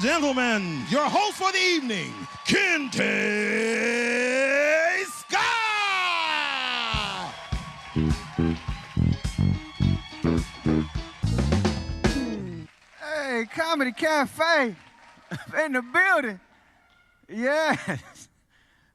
gentlemen, your host for the evening, Kente Scott! Hey, Comedy Cafe in the building. Yes.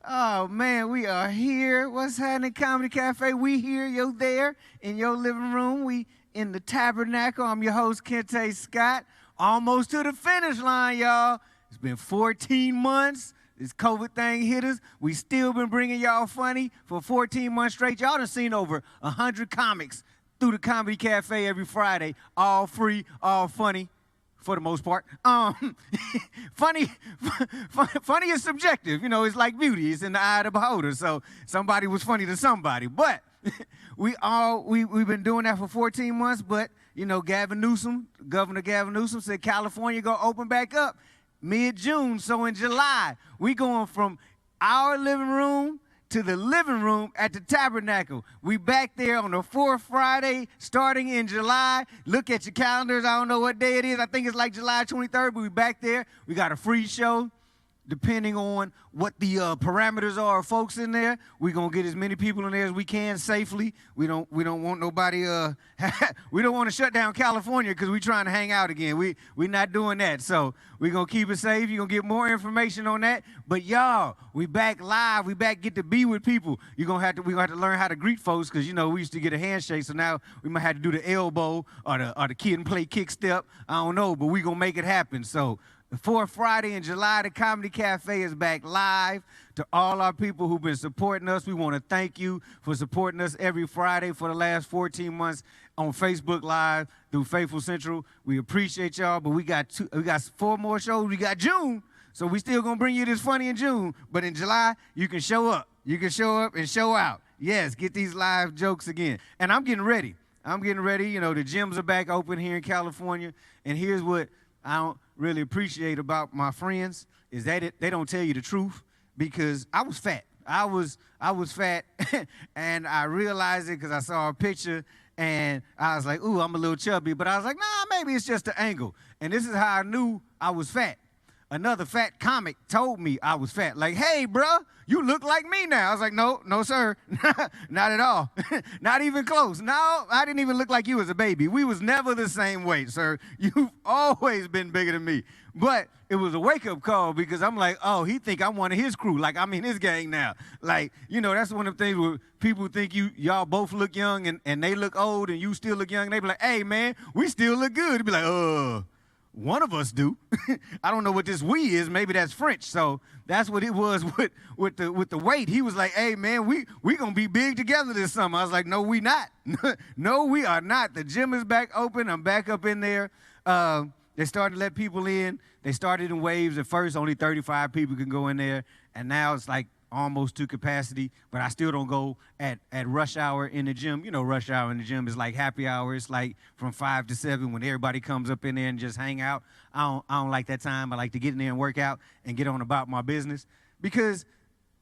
Oh, man, we are here. What's happening, Comedy Cafe? We here, you're there, in your living room. We in the Tabernacle. I'm your host, Kente Scott. Almost to the finish line, y'all. It's been 14 months. This COVID thing hit us. We still been bringing y'all funny for 14 months straight. Y'all done seen over 100 comics through the Comedy Cafe every Friday. All free, all funny, for the most part. Funny is subjective. You know, it's like beauty. It's in the eye of the beholder. So somebody was funny to somebody. But we've been doing that for 14 months, but you know, Governor Gavin Newsom said California gonna open back up mid-June. So in July, we going from our living room to the living room at the Tabernacle. We back there on the fourth Friday, starting in July. Look at your calendars. I don't know what day it is. I think it's like July 23rd, but we back there. We got a free show. Depending on what the parameters are of folks in there, we're gonna get as many people in there as we can safely. We don't want nobody we don't want to shut down California because we're trying to hang out again. We not doing that. So we're gonna keep it safe. You're gonna get more information on that. But y'all, we back live, we back get to be with people. We're gonna have to learn how to greet folks, because you know we used to get a handshake, so now we might have to do the elbow or the kid and play kick step. I don't know, but we're gonna make it happen. So the fourth Friday in July, the Comedy Cafe is back live. To all our people who've been supporting us, we want to thank you for supporting us every Friday for the last 14 months on Facebook Live through Faithful Central. We appreciate y'all, but we got 4 more shows. We got June, so we still gonna bring you this funny in June. But in July, you can show up. You can show up and show out. Yes, get these live jokes again. And I'm getting ready. You know, the gyms are back open here in California, and here's what I don't really appreciate about my friends is that they don't tell you the truth, because I was fat. I was fat, and I realized it because I saw a picture, and I was like, ooh, I'm a little chubby. But I was like, nah, maybe it's just the angle. And this is how I knew I was fat. Another fat comic told me I was fat. Like, hey, bruh, you look like me now. I was like, no, sir, not at all. Not even close. No, I didn't even look like you as a baby. We was never the same weight, sir. You've always been bigger than me. But it was a wake-up call, because I'm like, oh, he think I'm one of his crew. Like, I'm in his gang now. Like, you know, that's one of the things where people think y'all both look young and they look old and you still look young. And they be like, hey, man, we still look good. They be like, one of us do. I don't know what this we is. Maybe that's French. So that's what it was with the weight. He was like, hey, man, we going to be big together this summer. I was like, no, we not. No, we are not. The gym is back open. I'm back up in there. They started to let people in. They started in waves. At first, only 35 people can go in there. And now it's like almost to capacity, but I still don't go at rush hour in the gym. You know, rush hour in the gym is like happy hour. It's like from 5 to 7 when everybody comes up in there and just hang out. I don't like that time. I like to get in there and work out and get on about my business, because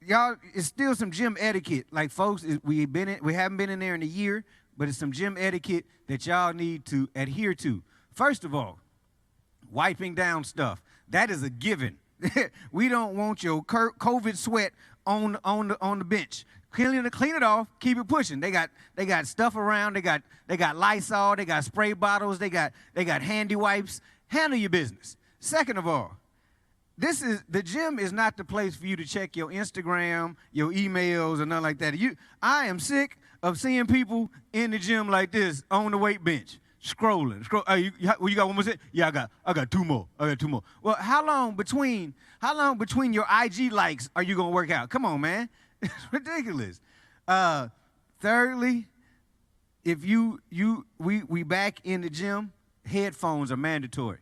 y'all, it's still some gym etiquette. Like, folks, we haven't been in there in a year, but it's some gym etiquette that y'all need to adhere to. First of all, wiping down stuff. That is a given. We don't want your COVID sweat on the bench. Clean it off. Keep it pushing. They got stuff around. They got Lysol. They got spray bottles. They got handy wipes. Handle your business. Second of all, the gym is not the place for you to check your Instagram, your emails, or nothing like that. I am sick of seeing people in the gym like this on the weight bench. Scrolling. You got one more set? Yeah, I got 2 more. Well, how long between your IG likes are you gonna work out? Come on, man. It's ridiculous. Thirdly, if we back in the gym, headphones are mandatory.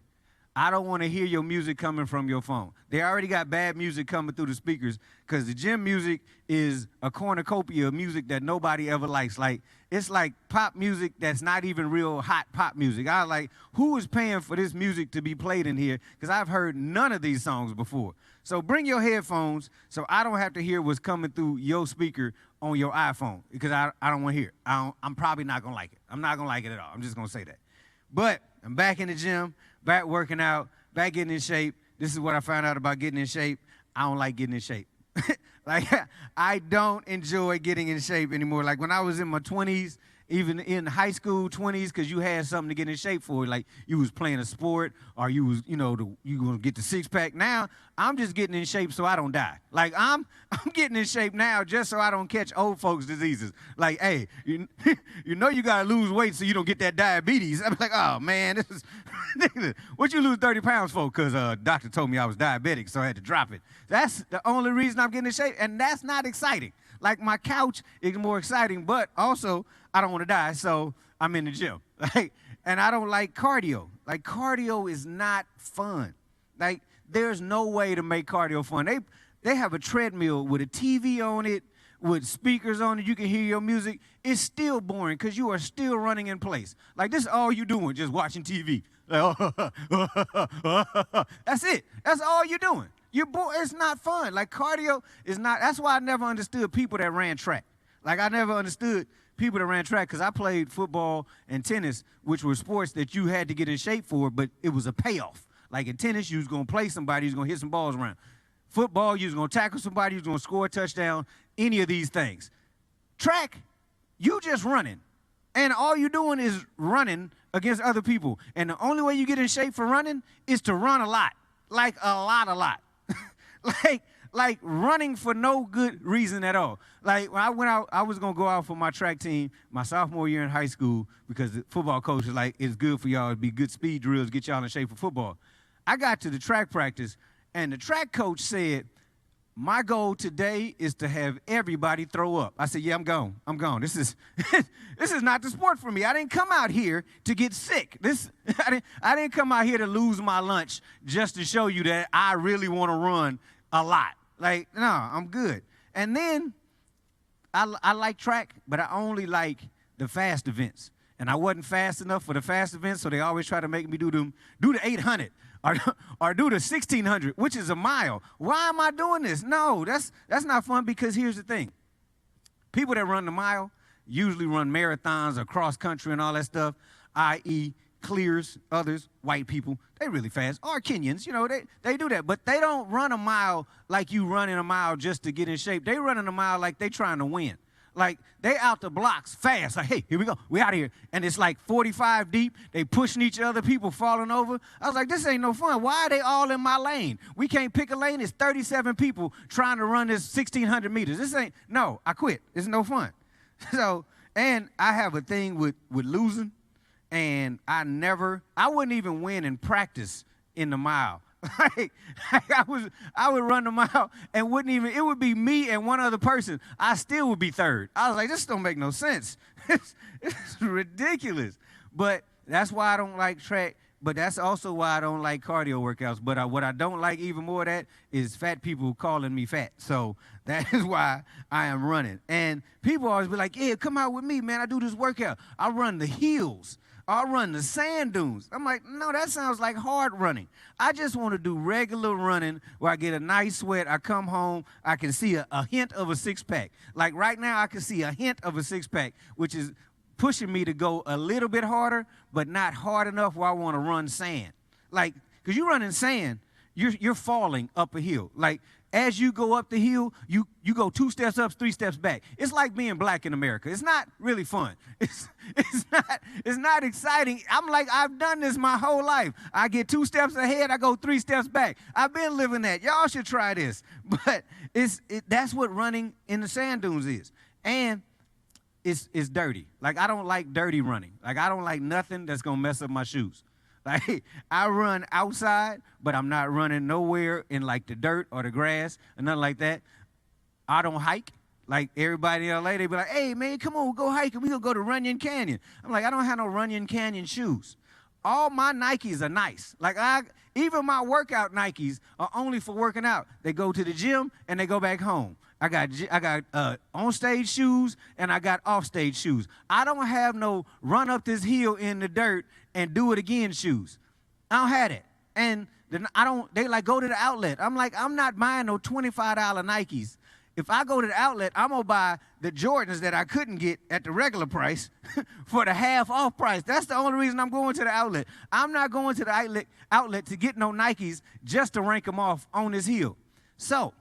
I don't want to hear your music coming from your phone. They already got bad music coming through the speakers, because the gym music is a cornucopia of music that nobody ever likes. Like, it's like pop music that's not even real hot pop music. I was like, who is paying for this music to be played in here? Because I've heard none of these songs before. So bring your headphones so I don't have to hear what's coming through your speaker on your iPhone, because I don't want to hear it. I'm probably not going to like it. I'm not going to like it at all. I'm just going to say that. But I'm back in the gym, back working out, back getting in shape. this is what I found out about getting in shape. I don't like getting in shape. Like, I don't enjoy getting in shape anymore. Like, when I was in my 20s, even in high school 20s, because you had something to get in shape for. Like, you was playing a sport, or you was, you going to get the six-pack. Now, I'm just getting in shape so I don't die. Like, I'm getting in shape now just so I don't catch old folks' diseases. Like, hey, you know you got to lose weight so you don't get that diabetes. I'm like, oh, man, this is ridiculous. What you lose 30 pounds for? Because doctor told me I was diabetic, so I had to drop it. That's the only reason I'm getting in shape, and that's not exciting. Like, my couch is more exciting, but also I don't want to die, so I'm in the gym. Like, and I don't like cardio. Like, cardio is not fun. Like, there's no way to make cardio fun. They have a treadmill with a TV on it, with speakers on it. You can hear your music. It's still boring because you are still running in place. Like, this is all you doing, just watching TV. Like, that's it. That's all you're doing. It's not fun. Like, cardio is not. That's why I never understood people that ran track. Like, I never understood people that ran track, because I played football and tennis, which were sports that you had to get in shape for, but it was a payoff. Like, in tennis, you was going to play somebody, you was going to hit some balls around. Football, you was going to tackle somebody, you was going to score a touchdown, any of these things. Track, you just running. And all you're doing is running against other people. And the only way you get in shape for running is to run a lot. Like, a lot. Like running for no good reason at all. Like, when I went out, I was going to go out for my track team my sophomore year in high school, because the football coach was like, it's good for y'all to be good speed drills, get y'all in shape for football. I got to the track practice, and the track coach said, my goal today is to have everybody throw up. I said, yeah, I'm gone. This is this is not the sport for me. I didn't come out here to get sick. I didn't come out here to lose my lunch just to show you that I really want to run a lot. Like, no, I'm good. And then I like track, but I only like the fast events. And I wasn't fast enough for the fast events, so they always try to make me do the 800 or do the 1600, which is a mile. Why am I doing this? No, that's not fun, because here's the thing. People that run the mile usually run marathons or cross country and all that stuff, i.e., clears, others, white people, they really fast. Or Kenyans, they do that. But they don't run a mile like you running a mile just to get in shape. They running a mile like they trying to win. Like, they out the blocks fast. Like, hey, here we go. We out of here. And it's like 45 deep. They pushing each other, people falling over. I was like, this ain't no fun. Why are they all in my lane? We can't pick a lane. It's 37 people trying to run this 1,600 meters. No, I quit. It's no fun. So, and I have a thing with losing. And I wouldn't even win in practice in the mile. Like, I would run the mile and it would be me and one other person. I still would be third. I was like, this don't make no sense. It's ridiculous. But that's why I don't like track. But that's also why I don't like cardio workouts. But what I don't like even more of that is fat people calling me fat. So that is why I am running. And people always be like, yeah, come out with me, man. I do this workout. I run the hills. I'll run the sand dunes. I'm like, no, that sounds like hard running. I just want to do regular running where I get a nice sweat. I come home, I can see a hint of a six-pack. Like, right now, I can see a hint of a six-pack, which is pushing me to go a little bit harder, but not hard enough where I want to run sand. Like, because you're running sand, you're falling up a hill. Like, as you go up the hill, you go 2 steps up, 3 steps back. It's like being black in America. It's not really fun. It's not exciting. I'm like, I've done this my whole life. I get 2 steps ahead, I go 3 steps back. I've been living that. Y'all should try this. But that's what running in the sand dunes is. And it's dirty. Like, I don't like dirty running. Like, I don't like nothing that's going to mess up my shoes. Like, I run outside, but I'm not running nowhere in, like, the dirt or the grass or nothing like that. I don't hike. Like, everybody in LA, they be like, hey, man, come on, we'll go hiking. We gonna go to Runyon Canyon. I'm like, I don't have no Runyon Canyon shoes. All my Nikes are nice. Like, even my workout Nikes are only for working out. They go to the gym and they go back home. I got on-stage shoes and I got off-stage shoes. I don't have no run up this hill in the dirt and do it again shoes. I don't have that. And they like, go to the outlet. I'm like, I'm not buying no $25 Nikes if I go to the outlet, I'm going to buy the Jordans that I couldn't get at the regular price for the half off price. That's the only reason I'm going to the outlet. I'm not going to the outlet to get no Nikes just to rank them off on this hill. So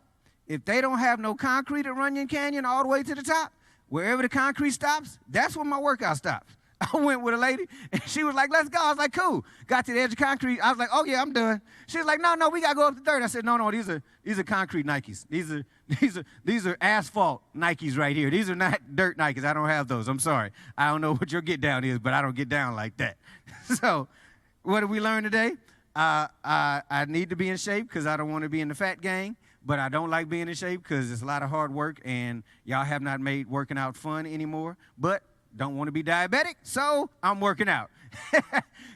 if they don't have no concrete at Runyon Canyon all the way to the top, wherever the concrete stops, that's where my workout stops. I went with a lady, and she was like, let's go. I was like, cool. Got to the edge of concrete. I was like, oh, yeah, I'm done. She was like, no, we got to go up to dirt. I said, no, these are concrete Nikes. These are asphalt Nikes right here. These are not dirt Nikes. I don't have those. I'm sorry. I don't know what your get down is, but I don't get down like that. So what did we learn today? I need to be in shape because I don't want to be in the fat gang, but I don't like being in shape because it's a lot of hard work, and y'all have not made working out fun anymore. But don't want to be diabetic, so I'm working out.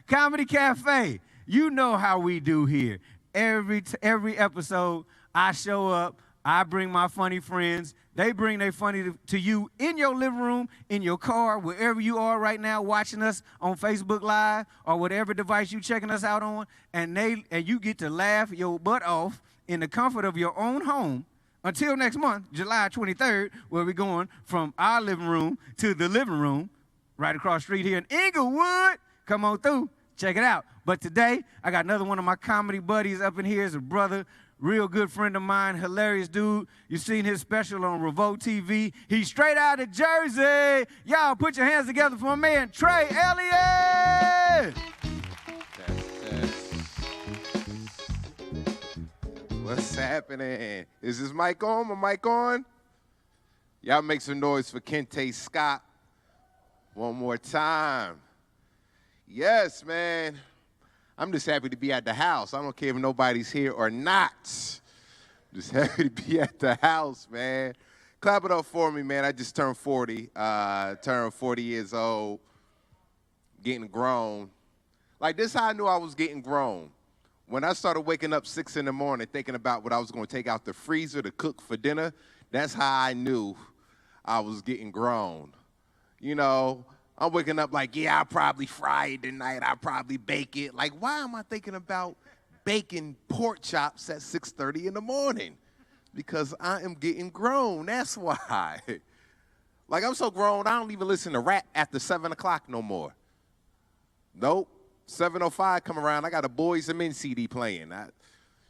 Comedy Cafe, you know how we do here. Every episode, I show up, I bring my funny friends, they bring their funny to you in your living room, in your car, wherever you are right now watching us on Facebook Live or whatever device you checking us out on, and you get to laugh your butt off in the comfort of your own home. Until next month, July 23rd, where we're going from our living room to the living room right across the street here in Inglewood. Come on through. Check it out. But today, I got another one of my comedy buddies up in here. Is a brother, real good friend of mine, hilarious dude. You've seen his special on Revolt TV. He's straight out of Jersey. Y'all put your hands together for my man, Trey Elliott. What's happening? Is this mic on? My mic on? Y'all make some noise for Kente Scott. One more time. Yes, man. I'm just happy to be at the house. I don't care if nobody's here or not. Just happy to be at the house, man. Clap it up for me, man. I just turned 40. Turned 40 years old. Getting grown. Like, this is how I knew I was getting grown. When I started waking up 6 in the morning thinking about what I was going to take out the freezer to cook for dinner, that's how I knew I was getting grown. You know, I'm waking up like, yeah, I'll probably fry it tonight. I'll probably bake it. Like, why am I thinking about baking pork chops at 6:30 in the morning? Because I am getting grown. That's why. Like, I'm so grown, I don't even listen to rap after 7 o'clock no more. Nope. 7:05 come around, I got a Boys and Men CD playing.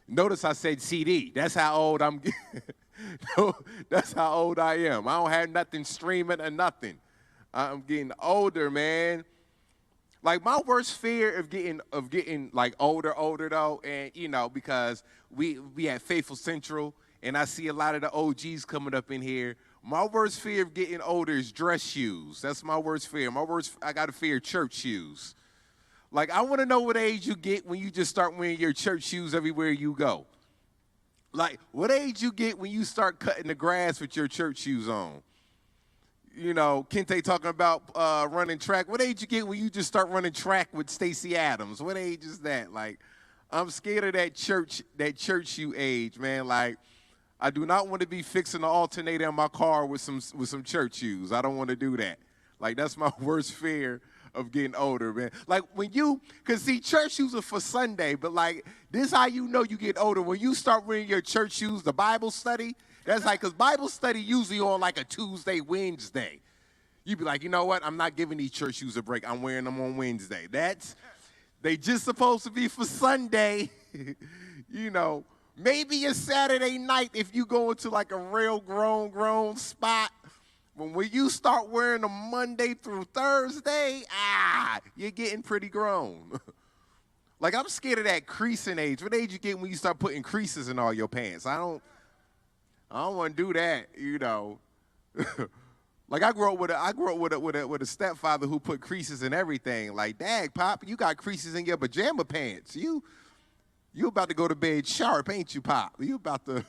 Notice I said CD. That's how old I'm getting. That's how old I am. I don't have nothing streaming or nothing. I'm getting older, man. Like, my worst fear of getting like older though, and you know, because we at Faithful Central and I see a lot of the OGs coming up in here. My worst fear of getting older is dress shoes. That's my worst fear. I got to fear church shoes. Like, I want to know what age you get when you just start wearing your church shoes everywhere you go. Like, what age you get when you start cutting the grass with your church shoes on? You know, Kente talking about running track. What age you get when you just start running track with Stacey Adams? What age is that? Like, I'm scared of that church shoe age, man. Like, I do not want to be fixing the alternator in my car with some church shoes. I don't want to do that. Like, that's my worst fear of getting older, man. Like, because see, church shoes are for Sunday, but like, this is how you know you get older. When you start wearing your church shoes, the Bible study, that's like, because Bible study usually on like a Tuesday, Wednesday. You be like, you know what? I'm not giving these church shoes a break. I'm wearing them on Wednesday. They just supposed to be for Sunday. You know, maybe a Saturday night if you go into like a real grown spot. But when you start wearing them Monday through Thursday, you're getting pretty grown. Like, I'm scared of that creasing age. What age you get when you start putting creases in all your pants? I don't want to do that, you know. Like, I grew up with a stepfather who put creases in everything. Like, Dad, Pop, you got creases in your pajama pants. You about to go to bed sharp, ain't you, Pop? You about to.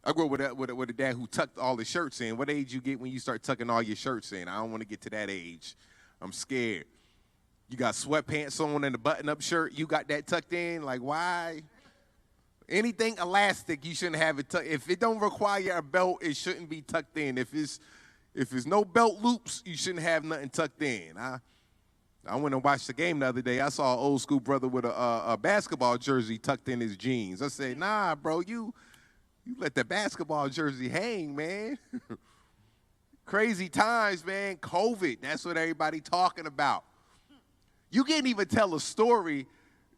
I grew up with a dad who tucked all his shirts in. What age you get when you start tucking all your shirts in? I don't want to get to that age. I'm scared. You got sweatpants on and a button-up shirt. You got that tucked in. Like, why? Anything elastic, you shouldn't have it tucked. If it don't require a belt, it shouldn't be tucked in. If it's no belt loops, you shouldn't have nothing tucked in. I went and watched the game the other day. I saw an old school brother with a basketball jersey tucked in his jeans. I said, nah, bro, you You let the basketball jersey hang, man. Crazy times, man. COVID, that's what everybody talking about. You can't even tell a story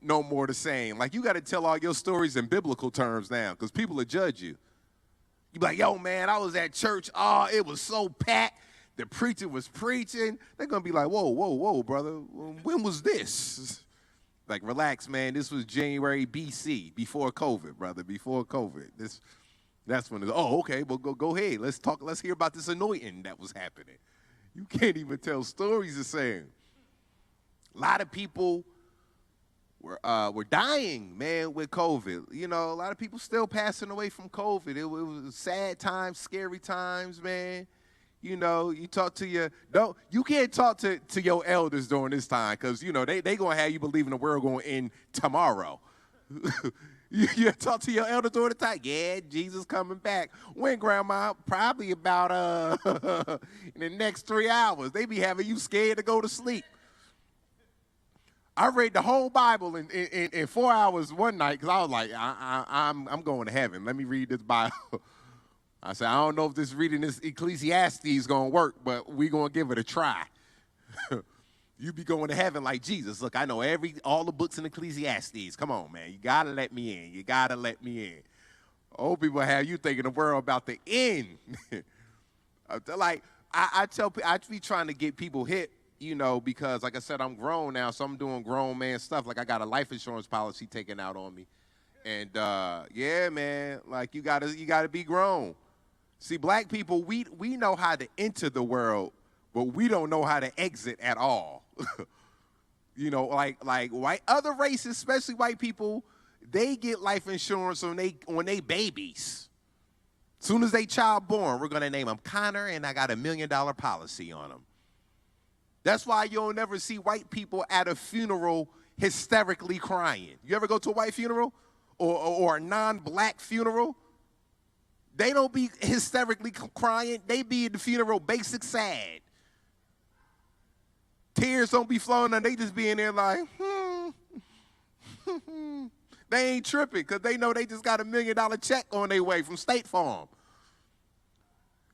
no more the same. Like, you got to tell all your stories in biblical terms now because people will judge you. You be like, yo, man, I was at church. Oh, it was so packed. The preacher was preaching. They're going to be like, whoa, brother. When was this? Like, relax, man. This was January BC, before COVID, brother, before COVID. That's when it's, oh, okay, well, go ahead. Let's talk. Let's hear about this anointing that was happening. You can't even tell stories the same. A lot of people were dying, man, with COVID. You know, a lot of people still passing away from COVID. It was sad times, scary times, man. You know, you talk to you can't talk to your elders during this time because, you know, they going to have you believing the world going to end tomorrow. You talk to your elders during the time, yeah, Jesus coming back. When, Grandma? Probably about in the next 3 hours. They be having you scared to go to sleep. I read the whole Bible in 4 hours one night because I was like, I'm going to heaven. Let me read this Bible. I said, I don't know if reading this Ecclesiastes is going to work, but we're going to give it a try. You be going to heaven like Jesus. Look, I know all the books in Ecclesiastes. Come on, man. You got to let me in. You got to let me in. Old people have you thinking the world about the end. Like, I tell people, I be trying to get people hip, you know, because, like I said, I'm grown now, so I'm doing grown man stuff. Like, I got a life insurance policy taken out on me. And, yeah, man, like, you gotta be grown. See, black people, we know how to enter the world, but we don't know how to exit at all. You know, like other races, especially white people, they get life insurance when they babies. Soon as they child born, we're gonna name them Connor, and I got $1 million policy on them. That's why you'll never see white people at a funeral hysterically crying. You ever go to a white funeral or a non-black funeral? They don't be hysterically crying. They be at the funeral basic sad. Tears don't be flowing, and they just be in there like, They ain't tripping because they know they just got $1 million check on their way from State Farm.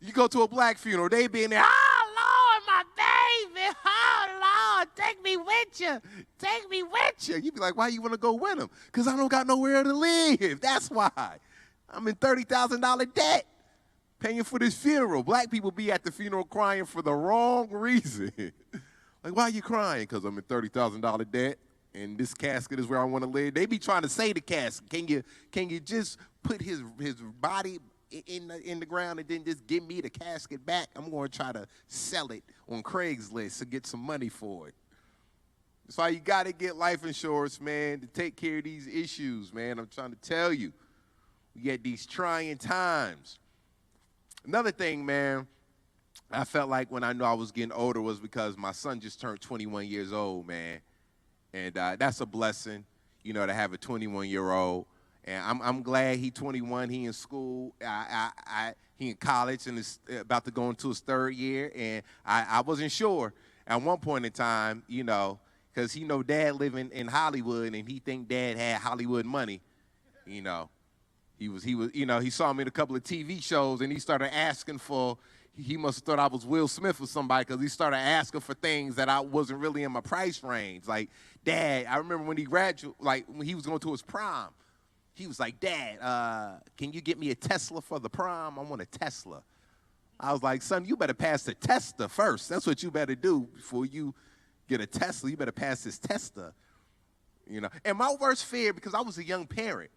You go to a black funeral, they be in there, oh, Lord, my baby. Oh, Lord, take me with you. Take me with you. You be like, why you want to go with them? Because I don't got nowhere to live. That's why. I'm in $30,000 debt paying for this funeral. Black people be at the funeral crying for the wrong reason. Like, why are you crying? Because I'm in $30,000 debt, and this casket is where I want to live. They be trying to say the casket. Can you just put his body in the ground and then just give me the casket back? I'm going to try to sell it on Craigslist to get some money for it. That's why you got to get life insurance, man, to take care of these issues, man. I'm trying to tell you. We get these trying times. Another thing, man, I felt like when I knew I was getting older was because my son just turned 21 years old, man. And that's a blessing, you know, to have a 21-year-old. And I'm glad he's 21. He in school. He in college and is about to go into his 3rd year. And I wasn't sure at one point in time, you know, because he know Dad living in Hollywood and he think Dad had Hollywood money, you know. He was, you know, he saw me in a couple of TV shows and he started asking for, he must have thought I was Will Smith or somebody because he started asking for things that I wasn't really in my price range. Like, Dad, I remember when he graduated, like when he was going to his prom, he was like, Dad, can you get me a Tesla for the prom? I want a Tesla. I was like, son, you better pass the Tesla first. That's what you better do before you get a Tesla. You better pass this Tesla, you know. And my worst fear, because I was a young parent,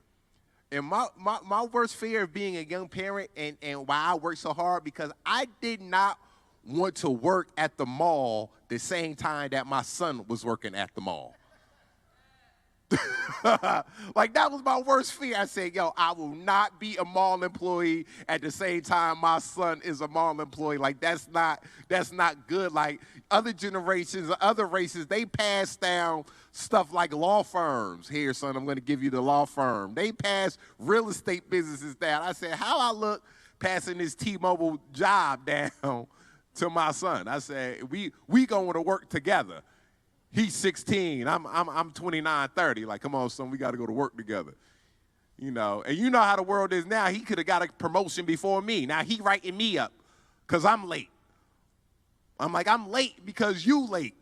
and my worst fear of being a young parent and why I worked so hard, because I did not want to work at the mall the same time that my son was working at the mall. Like, that was my worst fear. I said, yo, I will not be a mall employee at the same time my son is a mall employee. Like, that's not good. Like, other generations, other races, they pass down stuff like law firms. Here, son, I'm going to give you the law firm. They pass real estate businesses down. I said, how I look passing this T-Mobile job down to my son? I said, we going to work together. He's 16. I'm 29, 30. Like, come on, son, we got to go to work together. You know, and you know how the world is now. He could have got a promotion before me. Now he writing me up because I'm late. I'm like, I'm late because you late.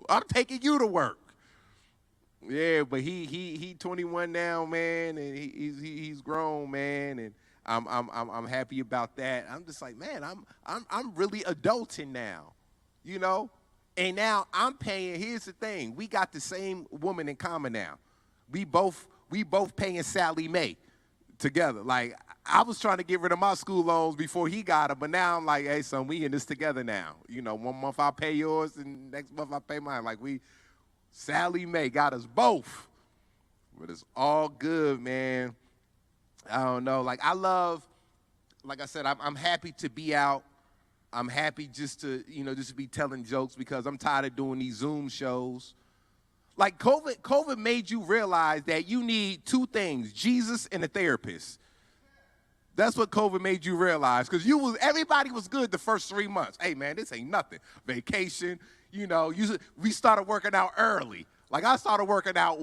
I'm taking you to work. Yeah, but he 21 now, man, and he's grown, man, and I'm happy about that. I'm just like, man, I'm really adulting now, you know? And now I'm paying. Here's the thing. We got the same woman in common now. We both paying Sally Mae together. Like, I was trying to get rid of my school loans before he got them, but now I'm like, hey, son, we in this together now. You know, 1 month I pay yours, and next month I pay mine. Like, Sally Mae got us both. But it's all good, man. I don't know. Like, like I said, I'm happy to be out. I'm happy just to be telling jokes because I'm tired of doing these Zoom shows. Like, COVID made you realize that you need 2 things, Jesus and a therapist. That's what COVID made you realize, because everybody was good the first 3 months. Hey, man, this ain't nothing. Vacation, we started working out early. Like, I started working out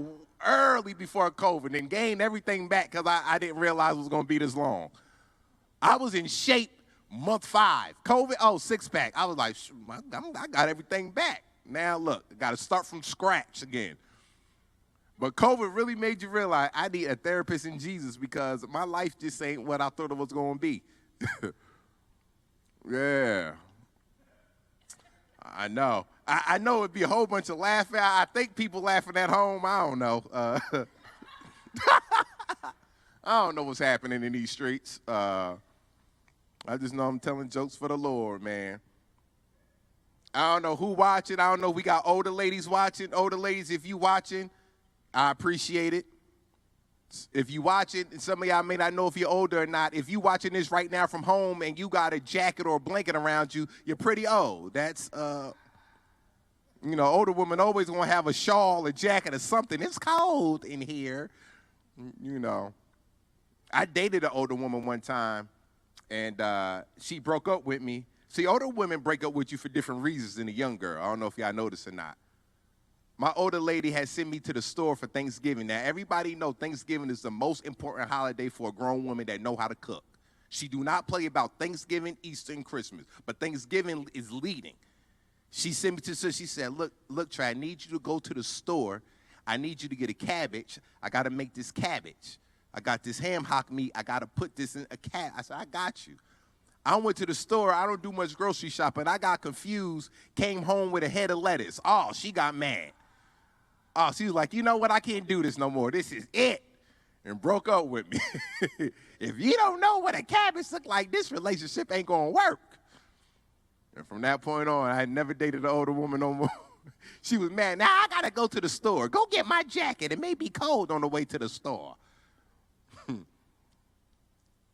early before COVID and gained everything back because I didn't realize it was going to be this long. I was in shape month 5. COVID, six-pack. I was like, I got everything back. Now, look, I got to start from scratch again. But COVID really made you realize I need a therapist in Jesus because my life just ain't what I thought it was going to be. Yeah. I know. I know it'd be a whole bunch of laughing. I think people laughing at home. I don't know. I don't know what's happening in these streets. I just know I'm telling jokes for the Lord, man. I don't know who watching. I don't know if we got older ladies watching. Older ladies, if you watching, I appreciate it. If you watching, some of y'all may not know if you're older or not. If you watching this right now from home and you got a jacket or a blanket around you, you're pretty old. That's, older women always gonna have a shawl, a jacket, or something. It's cold in here, I dated an older woman one time, and she broke up with me. See, older women break up with you for different reasons than a young girl. I don't know if y'all noticed or not. My older lady had sent me to the store for Thanksgiving. Now, everybody know Thanksgiving is the most important holiday for a grown woman that know how to cook. She do not play about Thanksgiving, Easter, and Christmas, but Thanksgiving is leading. She sent me to the store. She said, look, Trey, I need you to go to the store. I need you to get a cabbage. I got to make this cabbage. I got this ham hock meat. I got to put this in a cat. I said, I got you. I went to the store. I don't do much grocery shopping. I got confused, came home with a head of lettuce. Oh, she got mad. Oh, she was like, you know what? I can't do this no more. This is it. And broke up with me. If you don't know what a cabbage look like, this relationship ain't going to work. And from that point on, I had never dated an older woman no more. She was mad. Now I got to go to the store. Go get my jacket. It may be cold on the way to the store.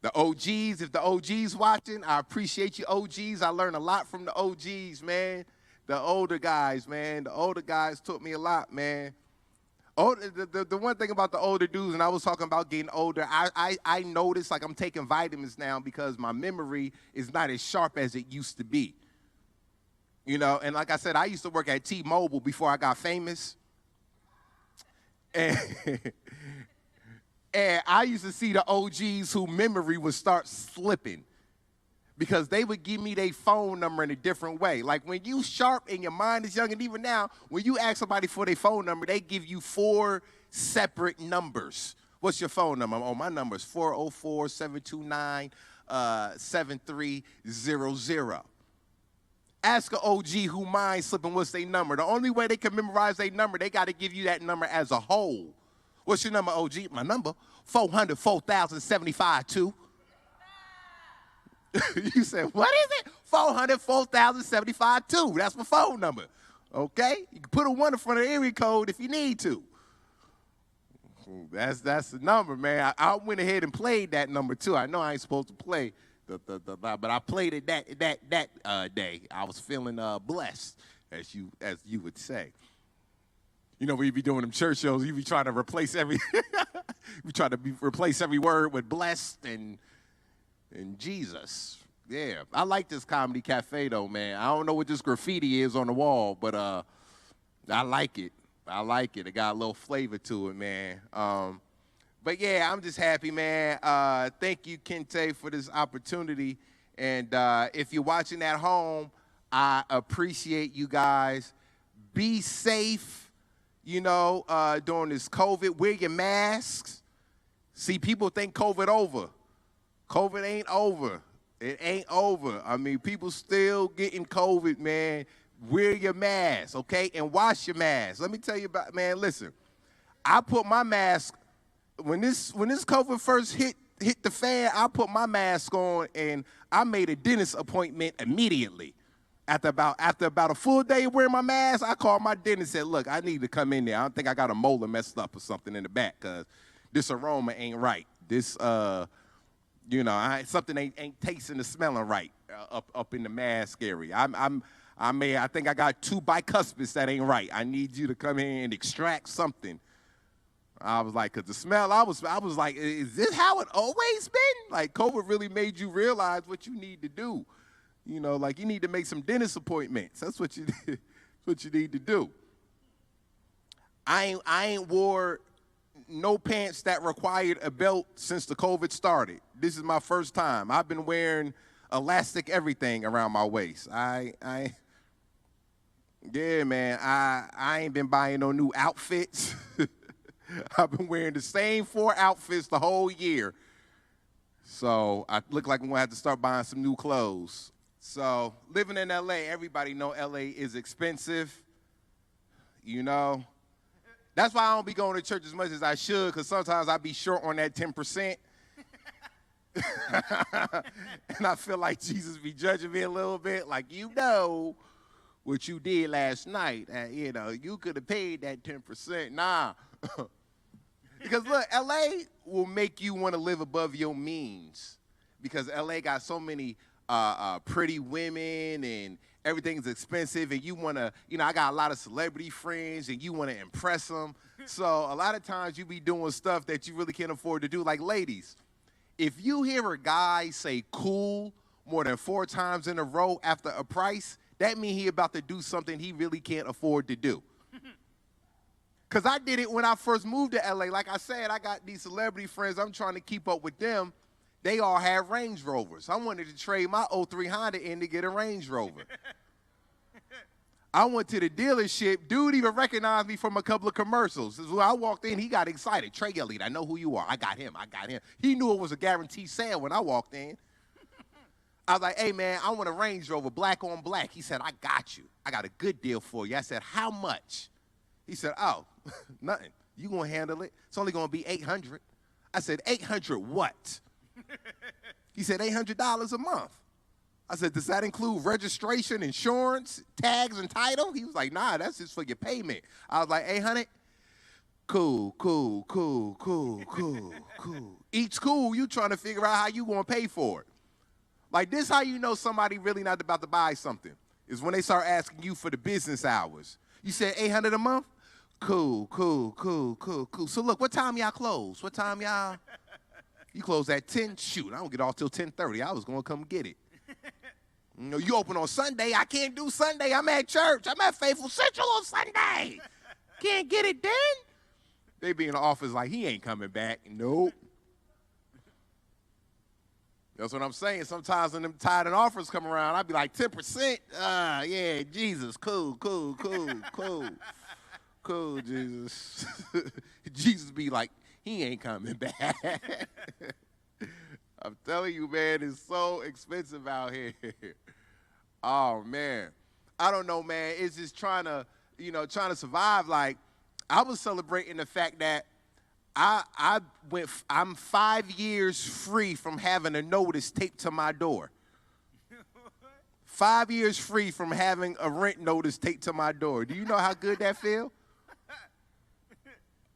The OGs, if the OGs watching, I appreciate you OGs. I learned a lot from the OGs, man. The older guys, man. The older guys taught me a lot, man. The one thing about the older dudes, and I was talking about getting older, I noticed, like, I'm taking vitamins now because my memory is not as sharp as it used to be. And like I said, I used to work at T-Mobile before I got famous. And I used to see the OGs whose memory would start slipping because they would give me their phone number in a different way. Like, when you sharp and your mind is young, and even now, when you ask somebody for their phone number, they give you 4 separate numbers. What's your phone number? Oh, my number is 404-729-7300. Ask an OG who mind slipping what's their number. The only way they can memorize their number, they got to give you that number as a whole. What's your number, OG? My number, 404,075-2. You said, what is it? 404,075-2. That's my phone number. Okay? You can put a 1 in front of the area code if you need to. That's the number, man. I went ahead and played that number too. I know I ain't supposed to play but I played it that day. I was feeling blessed, as you would say. We be doing them church shows. You be trying to replace every word with blessed and Jesus. Yeah, I like this comedy cafe though, man. I don't know what this graffiti is on the wall, but I like it. It got a little flavor to it, man. But yeah, I'm just happy, man. Thank you, Kente, for this opportunity. And if you're watching at home, I appreciate you guys. Be safe, you know, during this COVID. Wear your masks. See, people think COVID over. COVID ain't over. It ain't over. I mean, people still getting COVID, man. Wear your mask, okay? And wash your mask. Let me tell you about, man, listen. I put my mask, when this COVID first hit the fan, I put my mask on and I made a dentist appointment immediately. After about a full day of wearing my mask, I called my dentist and said, look, I need to come in there. I don't think I got a molar messed up or something in the back because this aroma ain't right. This, you know, something ain't tasting or smelling right up in the mask area. I think I got 2 bicuspids that ain't right. I need you to come in and extract something. I was like, cause the smell, I was like, is this how it always been? Like, COVID really made you realize what you need to do. You know, like you need to make some dentist appointments. That's what you need to do. I ain't wore no pants that required a belt since the COVID started. This is my first time. I've been wearing elastic everything around my waist. Yeah, man, I ain't been buying no new outfits. I've been wearing the same 4 outfits the whole year. So I look like I'm gonna have to start buying some new clothes. So living in LA, everybody know LA is expensive, you know. That's why I don't be going to church as much as I should, because sometimes I be short on that 10%. And I feel like Jesus be judging me a little bit, like, you know what you did last night. You know, you could have paid that 10%. Nah. Because, look, L.A. will make you want to live above your means because L.A. got so many pretty women and everything's expensive and you want to, you know, I got a lot of celebrity friends and you want to impress them. So a lot of times you be doing stuff that you really can't afford to do. Like, ladies, if you hear a guy say cool more than 4 times in a row after a price, that means he about to do something he really can't afford to do. Because I did it when I first moved to LA. Like I said, I got these celebrity friends. I'm trying to keep up with them. They all have Range Rovers. I wanted to trade my 03 Honda in to get a Range Rover. I went to the dealership. Dude even recognized me from a couple of commercials. When I walked in, he got excited. Trey Elliott, I know who you are. I got him. He knew it was a guaranteed sale when I walked in. I was like, hey, man, I want a Range Rover, black on black. He said, I got you. I got a good deal for you. I said, how much? He said, oh, nothing. You gonna handle it? It's only gonna be $800. I said, $800 what? He said, $800 a month. I said, does that include registration, insurance, tags, and title? He was like, nah, that's just for your payment. I was like, $800? Cool. Each cool, you trying to figure out how you gonna pay for it. Like, this how you know somebody really not about to buy something, is when they start asking you for the business hours. You said $800 a month? Cool. So look, what time y'all close? What time y'all? You close at 10? Shoot, I don't get off till 10:30. I was gonna come get it. You know, you open on Sunday. I can't do Sunday. I'm at church. I'm at Faithful Central on Sunday. Can't get it then? They be in the office like, he ain't coming back. Nope. That's what I'm saying. Sometimes when them tired and offers come around, I be like, 10%? Yeah, Jesus, cool, Jesus. Jesus be like, he ain't coming back. I'm telling you, man, it's so expensive out here. Oh, man. I don't know, man. It's just trying to survive. Like, I was celebrating the fact that I'm 5 years free from having a notice taped to my door. 5 years free from having a rent notice taped to my door. Do you know how good that feel?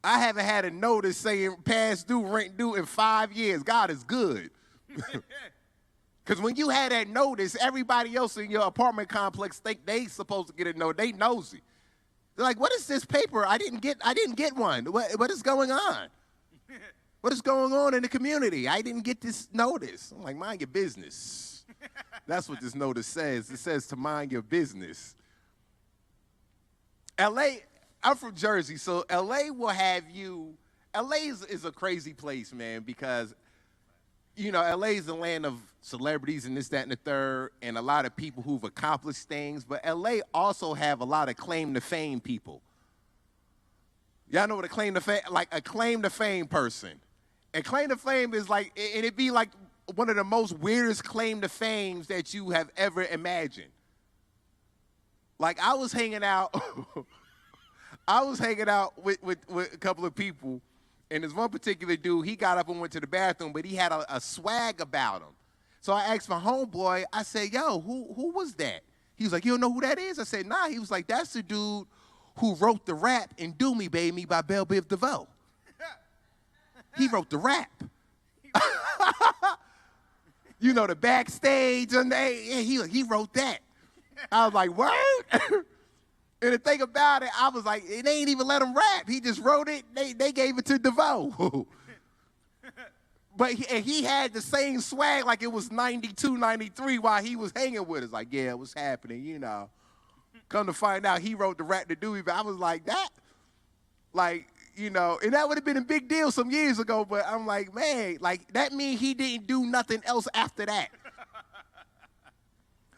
I haven't had a notice saying past due, rent due in 5 years. God is good. Because when you had that notice, everybody else in your apartment complex think they supposed to get a notice. They nosy. They're like, what is this paper? I didn't get one. What is going on? What is going on in the community? I didn't get this notice. I'm like, mind your business. That's what this notice says. It says to mind your business. LA, I'm from Jersey, so LA will have you LA is a crazy place, man, because, you know, LA is the land of celebrities and this, that, and the third, and a lot of people who've accomplished things. But LA also have a lot of claim to fame people. Y'all know what a claim to fame, like a claim to fame person. And claim to fame is like, and it'd be like one of the most weirdest claim to fames that you have ever imagined. Like I was hanging out with a couple of people, and this one particular dude, he got up and went to the bathroom, but he had a swag about him. So I asked my homeboy, I said, yo, who was that? He was like, you don't know who that is? I said, nah. He was like, that's the dude who wrote the rap and Do Me, Baby by Belle Biv DeVoe. He wrote the rap. You know, the backstage, and he wrote that. I was like, word? And the thing about it, I was like, they ain't even let him rap. He just wrote it. They gave it to DeVoe. But he had the same swag like it was 92, 93 while he was hanging with us. Like, yeah, it was happening, you know. Come to find out, he wrote the rap to Dewey. But I was like, that? Like, you know, and that would have been a big deal some years ago. But I'm like, man, like, that means he didn't do nothing else after that.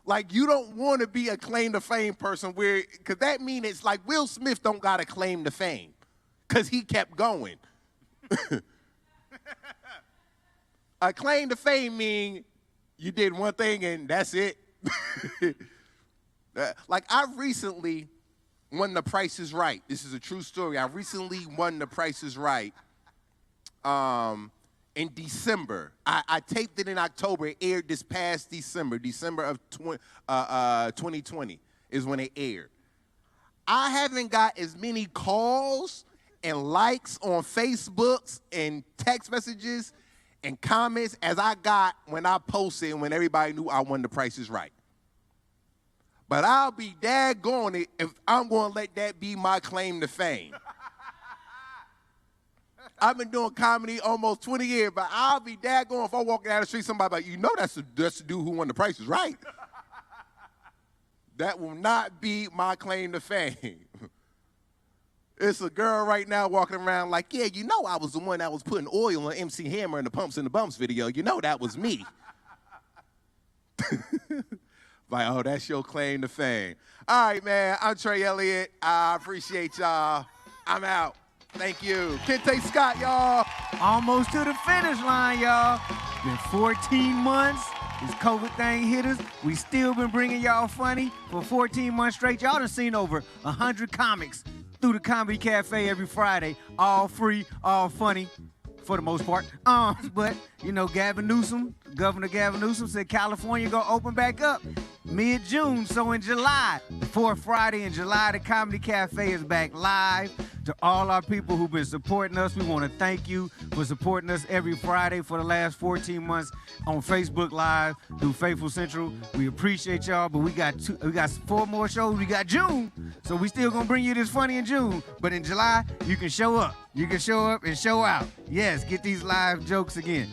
Like, you don't want to be a claim to fame person because that means it's like Will Smith don't got a claim to fame because he kept going. A claim to fame mean you did one thing and that's it. Like, I recently won The Price is Right. This is a true story. I recently won The Price is Right. In December. I taped it in October. It aired this past December of 2020 is when it aired. I haven't got as many calls and likes on Facebooks and text messages and comments as I got when I posted and when everybody knew I won The Price is Right. But I'll be daggone it if I'm going to let that be my claim to fame. I've been doing comedy almost 20 years, but I'll be daggone if I walk down the street, somebody like, you know that's the dude who won The Price is Right. That will not be my claim to fame. It's a girl right now walking around like, yeah, you know I was the one that was putting oil on MC Hammer in the Pumps and the Bumps video. You know that was me. Like, oh, that's your claim to fame. All right, man, I'm Trey Elliott. I appreciate y'all. I'm out. Thank you. Kente Scott, y'all. Almost to the finish line, y'all. Been 14 months. This COVID thing hit us. We still been bringing y'all funny for 14 months straight. Y'all done seen over 100 comics through the Comedy Cafe every Friday. All free, all funny, for the most part. But, you know, Governor Gavin Newsom said California gonna open back up mid-June. So in July, the fourth Friday in July, the Comedy Cafe is back live. To all our people who've been supporting us, we want to thank you for supporting us every Friday for the last 14 months on Facebook Live through Faithful Central. We appreciate y'all, but we got 4 more shows. We got June, so we still gonna bring you this funny in June. But in July, you can show up. You can show up and show out. Yes, get these live jokes again.